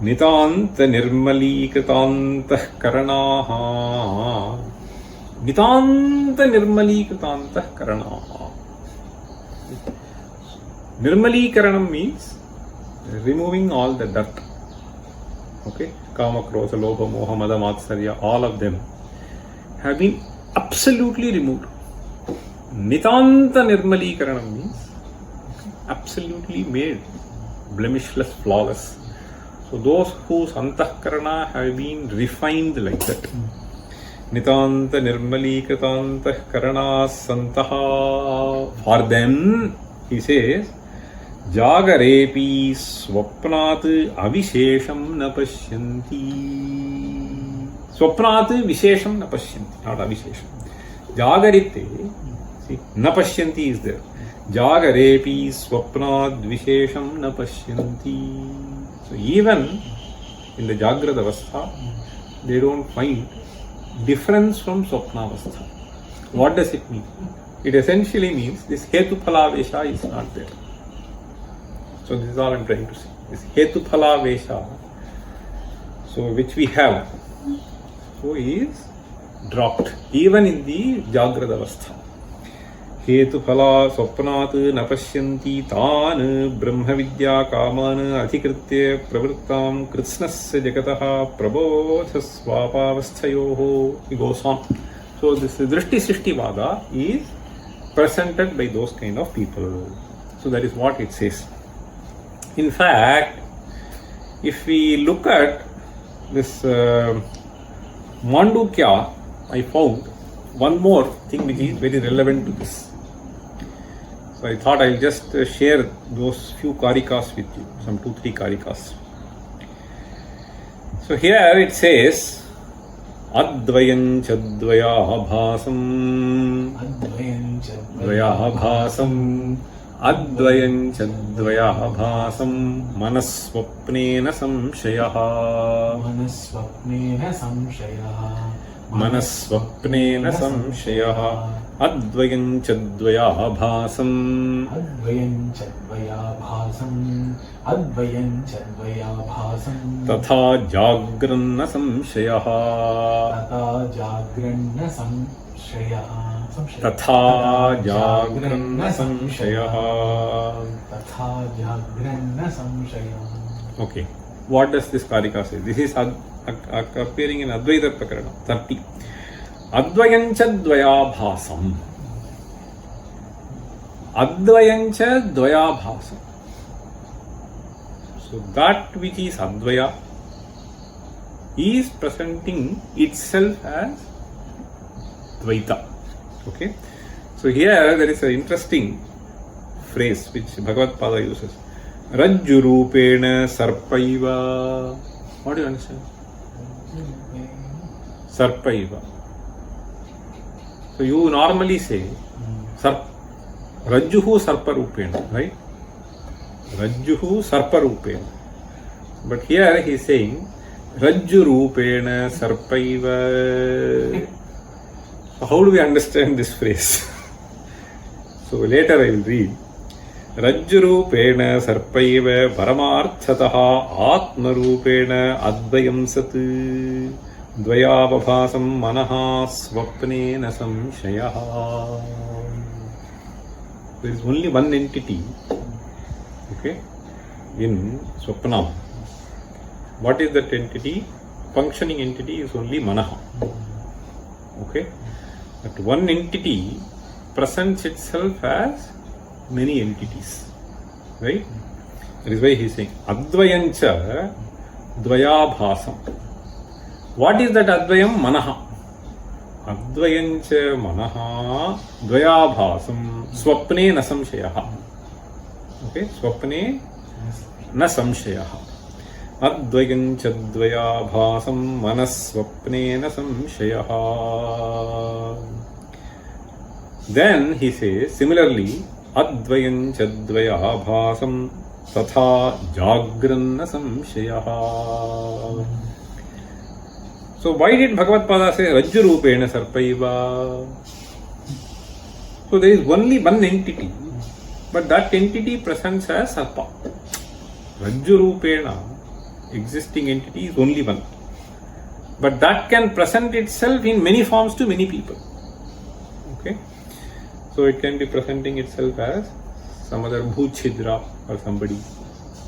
Nitanta nirmalikritantah karanaha. Nitanta nirmalikritantah karanaha. Nirmalikaranam means removing all the dirt. Okay, Kama, Krodha, Lobha, Moha, Mada, Matsarya, all of them have been absolutely removed. Nitanta nirmalikaranam means absolutely made blemishless, flawless. So those whose antahkarana have been refined like that. Nitanta nirmalikritantah karana santaha. For them, he says, Jagarepi swapnat avishesham na pashyanti. Swapnat vishesham na pashyanti, not avishesham. Jagarite, see, na pashyanti is there. Jagarepi swapnat vishesham na pashyanti. So even in the Jagrata Avastha, they don't find difference from Swapna Avastha. What does it mean? It essentially means this Hetuphala Vesha is not there. So this is all I am trying to say. This Hetuphala Vesha, so which we have, so is dropped even in the Jagrata Avastha. Hetuphala swapnat napashyanti tan brahma vidya kaman adhikritya pravrittam kritsnasya jagataha prabodha swapavasthayoho. He goes on. So this Drishti Srishti Vada is presented by those kind of people. So that is what it says. In fact, if we look at this Mandukya, I found one more thing which is very relevant to this. So I thought I'll just share those few karikas with you, some 2-3 karikas. So here it says, Advayan chadvaya bhasam. Advayan chadvaya bhasam. Advayan chadvaya bhasam. Manaswapnena samshayaha. Manaswapnena samshayaha. Manaswapnena samshayaha. Advayan chadvaya bhasam. Advayan chadvaya bhasam. Advayan chadvaya bhasam. Tatha jagranna samshayaha. Tata jagranna samshayaha. तथा जाग्रन्न संशयः. तथा जाग्रन्न संशयः. Okay, what does this karika say? This is appearing in Advaita Prakarana 30. Advayancha dvayabhasam. Advayancha dvayabhasam. So that which is Advaya is presenting itself as Dvaita. Okay. So here there is an interesting phrase which Bhagavad Pada uses. Rajju rupena sarpaiva. What do you understand? Sarpaiva. So you normally say Rajjuhu sarpa rupena, right? Rajjuhu sarpa rupena. But here he is saying Rajju rupena sarpaiva. So how do we understand this phrase? So later I will read. Rajjurupena sarpaiva paramarthataha atmarupena advayam sat dvayabhasam manaha swapnena samshayaha. There is only one entity, okay, in Swapnam. What is that entity? Functioning entity is only Manaha. Okay, that one entity presents itself as many entities, right? That is why he is saying Advayancha Dvayabhasam. What is that Advayam? Manaha. Advayancha Manaha Dvayabhasam Swapne na samshayaha. Okay, Swapne na samshayaha. Advayancha Dvayabhasam Manaswapne na samshayaha. Then he says similarly Advayancha Dvayabhasam Tatha Jagranna Samshayaha. So why did Bhagavad Pada say Rajju Rupena Sarpaiva? So there is only one entity, but that entity presents as Sarpa. Rajju Rupena, existing entity, is only one, but that can present itself in many forms to many people. Okay, so it can be presenting itself as some other Bhuchidra or somebody.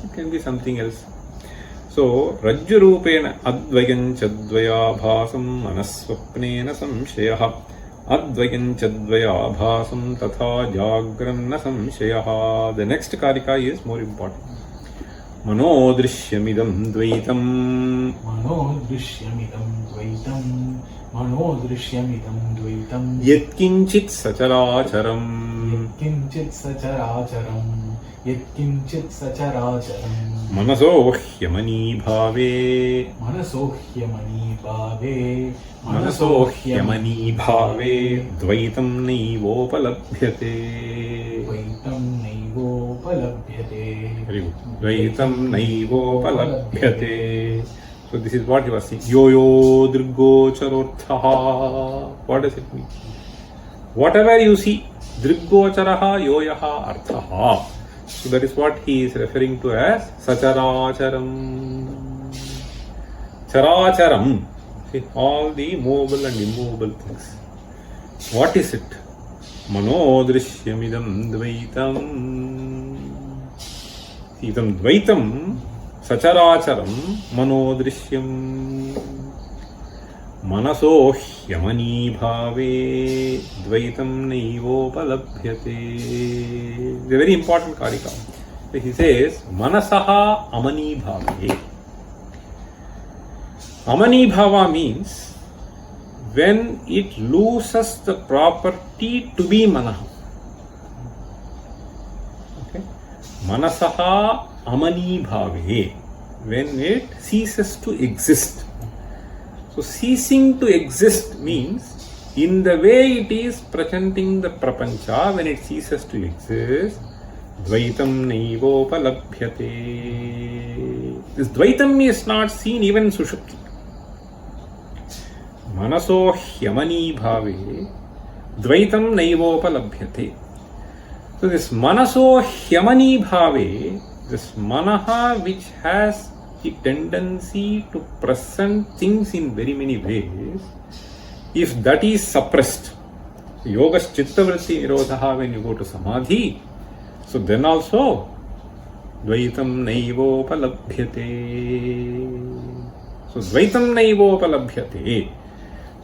It can be something else. So Rajju Rupena Advayancha Dvayabhasam Manaswapnena Samshayaha. Advayancha Dvayabhasam Tatha Jagranna Samshayaha. The next karika is more important. Manodrishyamidam Dvaitam. Manodrishyamidam Dvaitam. Manodrishyamidam Dvaitam. Yatkinchit Sacharacharam. Yatkinchit Sacharacharam. Yatkinchit Sacharacharam. Manasohyamani bhave. Manasohyamani bhave. Manasohyamani bhave. Dvaitam naivopalabhyate. Dvaitam naivopalabhyate. Very good. Dvaitam naivopalabhyate. So this is what he was saying. Yo-yo driggocharodthaha. What does it mean? Whatever you see, driggocharaha yoyaha arthaha. So that is what he is referring to as Sacharacharam. Characharam. See, all the movable and immovable things. What is it? Manodrishyamidam Dvaitam. Idam Dvaitam Sacharacharam Manodrishyam Manasohyamani bhave Dvaitam naivopalabhyate. It's a very important karika. He says Manasaha amani bhave. Amani bhava means when it loses the property to be manaha. Okay? Manasaha amani bhave, when it ceases to exist. So ceasing to exist means in the way it is presenting the prapancha, when it ceases to exist, Dvaitam naivopalabhyate. This Dvaitam is not seen even in Sushupti. Manasohyamani bhave Dvaitam naivopalabhyate. So this Manasohyamani bhave, this Manaha which has the tendency to present things in very many ways, if that is suppressed, Yoga's chitta vritti nirodha, when you go to samadhi, so then also Dvaitam naivopalabhyate. So Dvaitam naivopalabhyate.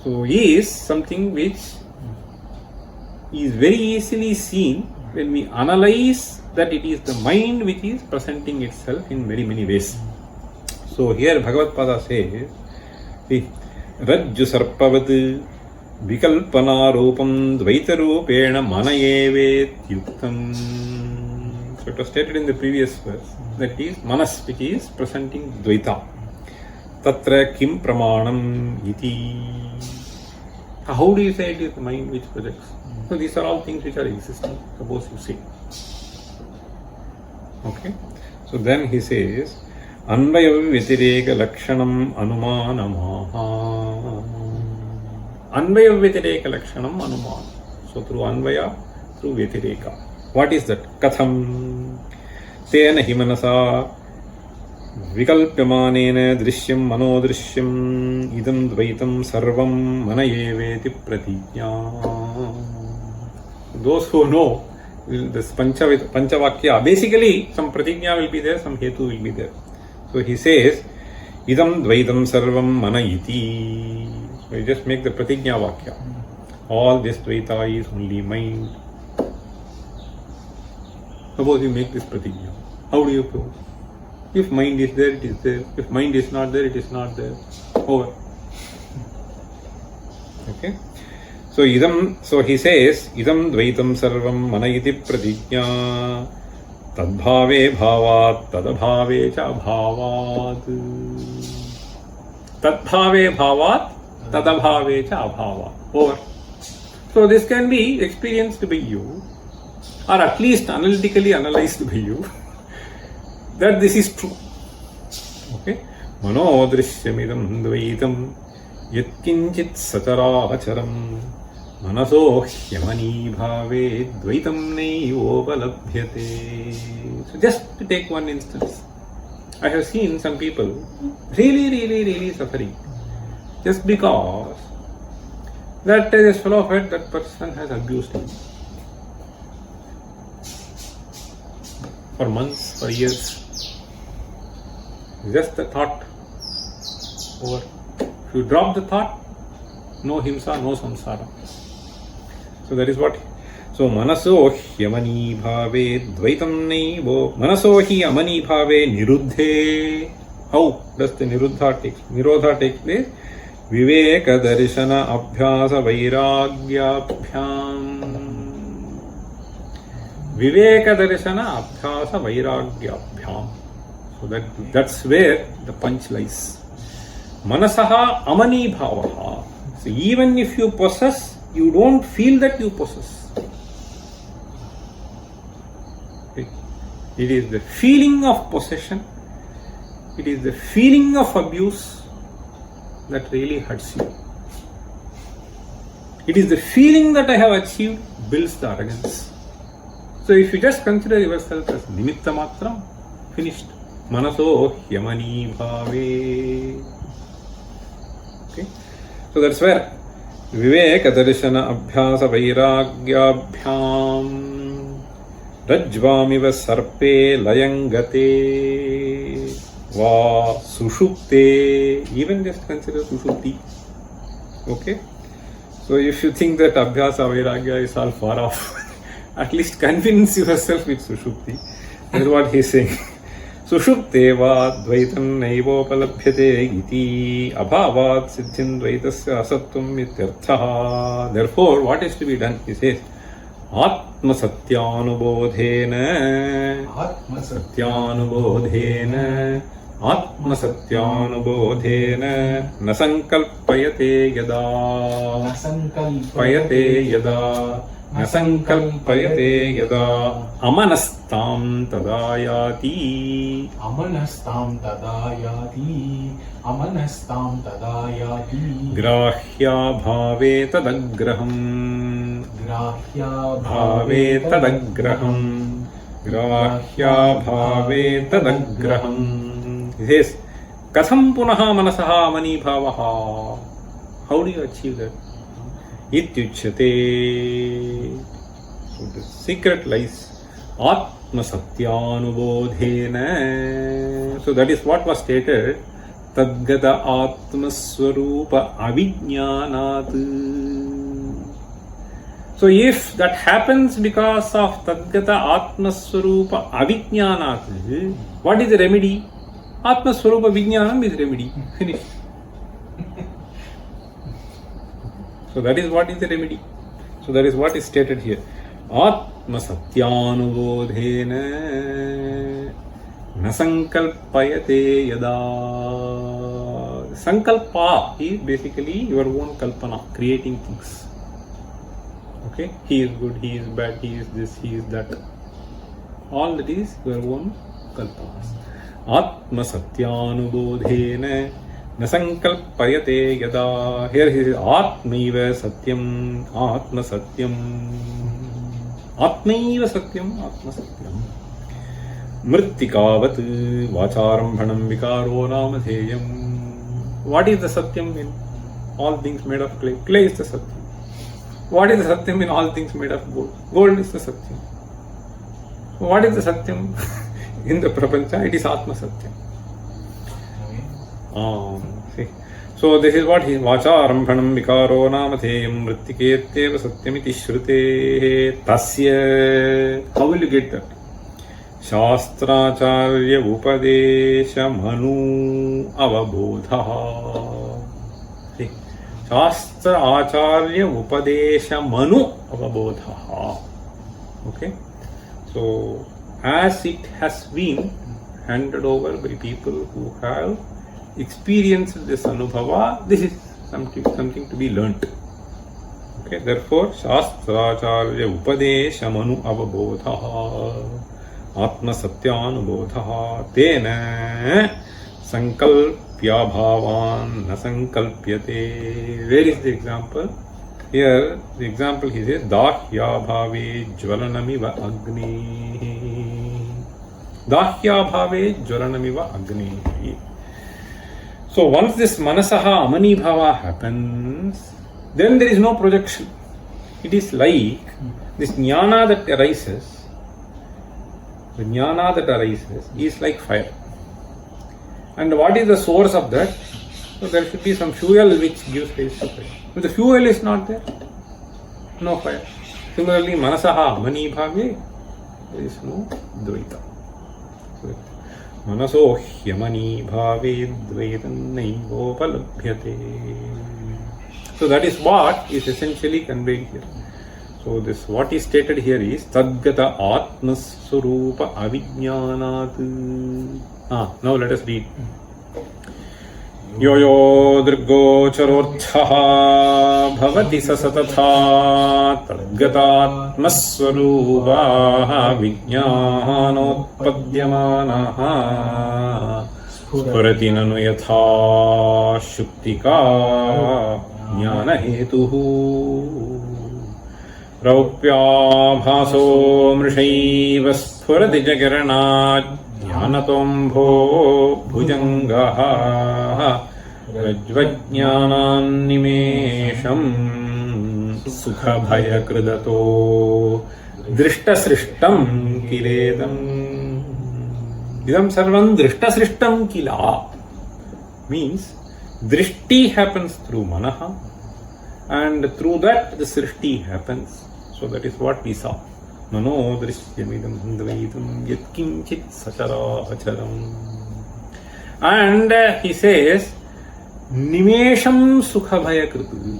So is something which is very easily seen when we analyze that it is the mind which is presenting itself in very many ways. So here Bhagavad Pada says, see, Rajju Sarpavat Vikalpana Rupam Dvaita Rupena Manayevet Yuktam. So it was stated in the previous verse that is Manas which is presenting Dvaita. Tatra Kim Pramanam Iti. How do you say it is the mind which projects? So these are all things which are existing. Suppose you say. Okay. So then he says, Anvaya Vyatireka Lakshanam Anumanamaha. Anvaya Vyatireka Lakshanam Anuman. So through Anvaya, through Vyatireka. What is that? Katham Tena Himanasa Vikalpyamanena Drishyam Manodrishyam Idam Dvaitam Sarvam Manayeveti Pratijñā. Those who know this Panchavakya, basically some Pratijñā will be there, some Hetu will be there. So he says, Idam Dvaitam Sarvam Manayiti. So you just make the Pratijñā Vakya. All this Dvaita is only mind. Suppose you make this Pratijñā. How do you prove? If mind is there, it is there. If mind is not there, it is not there. Over. Okay. So he says, Idam Dvaitam Sarvam Manayiti Pratijñā Tadbhave Bhavat Tadabhave Cha Bhavat. Tadbhave Bhavat Tadabhave Cha Bhavat. Over. So this can be experienced by you, or at least analytically analyzed by you, that this is true. Okay. Manodrishyamidam dvaitam yatkinchit sataracharam manaso hyamani bhave dvaitam naivopalabhyate. So just to take one instance, I have seen some people really suffering just because that there is fellow heard that person has abused him for months, for years. Just the thought over. If you drop the thought, no himsa, no samsara. So that is what. So manaso hyamani bhave dvaitam naivo. Manaso hi amani bhave niruddhe. How does the nirodha take place? Viveka darshana abhyasa vairagyabhyam. Viveka darshana abhyasa vairagyabhyam. So that's where the punch lies. Manasaha amani bhavaha. So even if you possess, you don't feel that you possess. It is the feeling of possession, it is the feeling of abuse that really hurts you. It is the feeling that I have achieved builds the arrogance. So if you just consider yourself as nimitta matram, finished. Manaso hyamani bhave. Okay. So that's where Viveka darshana abhyasa vairagyabhyam rajvamiva sarpe layangate va sushupte. Even just consider sushupti. Okay. So if you think that abhyasa vairagya is all far off, at least convince yourself with sushupti. That is what he is saying. Sushupte va dvaitam naivopalabhyate iti abhavat siddhin dvaitasya asatvam ityarthaha. Therefore, what is to be done? He says, Atma satyanubodhena na sankalpayate yada nasankalpayate yada amanastam tadayati grahya bhave tadagraham. He says, Katham punaha manasaha amani bhavaha. How do you achieve that? ityuchyate. So the secret lies Atma Satyanubodhena. So that is what was stated. Tadgata Atma Swarupa Avijnanat. So if that happens because of Tadgata Atma Swarupa Avijnanat, what is the remedy? Atma Swarupa Vijnanam is remedy. Finished. So that is what is the remedy. So that is what is stated here. Atma Satyanubodhena Nasankalpayate Yada. Sankalpa is basically your own kalpana, creating things. Okay, he is good, he is bad, he is this, he is that. All that is your own kalpanas. Atma Satyanubodhena Nasankalpayate Yada. Here he is Atmaiva Satyam, Atma Satyam. Atmaiva Satyam, Atma Satyam. Mrittikavat Vacharambhanam Vikaro Namadheyam. What is the Satyam in all things made of clay? Clay is the Satyam. What is the Satyam in all things made of gold? Gold is the Satyam. What is the Satyam in the Prapancha? It is Atma Satyam. See. So this is what he is. Vacharambhanam Vikaro Namadheyam Mrittiketyeva Satyamiti Shrute Tasya. How will you get that? Shastracharya Upadesha Manu Avabodha. See. Shastra Acharya Upadesha Manu Avabodha. Okay. So as it has been handed over by people who have experienced this anubhava, this is something to be learnt. Okay. Therefore, Shastracharya Upadesha Manu Avabodha. Atma Satyanubodha Tena Sankalpya Bhavan Nasankalpyate. Where is the example? Here the example he says Dahya Bhave Jvalanamiva Agni. Dahya Bhave Jvalanamiva Agni. So once this Manasaha Amani Bhava happens, then there is no projection. It is like this jnana that arises. The jnana that arises is like fire. And what is the source of that? So there should be some fuel which gives rise to fire. If the fuel is not there, no fire. Similarly, Manasaha Mani Bhave, there is no Dvaita. So, Manaso Hyamani Bhave Dvaitam Naivopalabhyate. So that is what is essentially conveyed here. So this what is stated here is Tadgata Atmaswarupa Avijnanat. Now let us read. Yo yo dirgo charorthaha bhavati sasatatha Tadgata Atmaswarupa Avijnanotpadyamanaha Spurati nanu yatha shuktika jnana hetuhu Raupyabhaso mrishaiva sphurati jagaranaat jnanatombo bhujangaha rajvajnanan nimesham sukhabhaya kridato drishtasrishtam kiledam. Idam sarvam drishtasrishtam kila means drishti happens through manaha and through that the srishti happens. So that is what we saw. Mano drishyamidam handvaitam yatkinchit sachara acharam. And he says nimesham sukhabhaya kritu.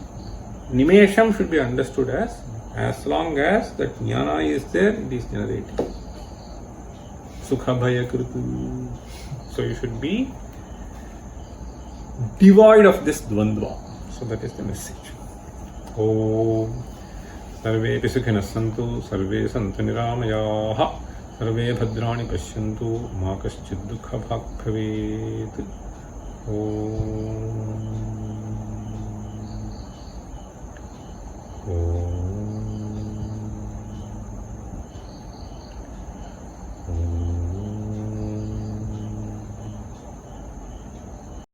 Nimesham should be understood as long as that jnana is there, it is generating. Sukhabhaya kritu. So you should be devoid of this dvandva. So that is the message. Om Sarve Pisukhinas Santu Sarve Santu Niramayaha Sarve Bhadrani Pashyantu Ma Kaschid Dukha Bhag Bhavet. Om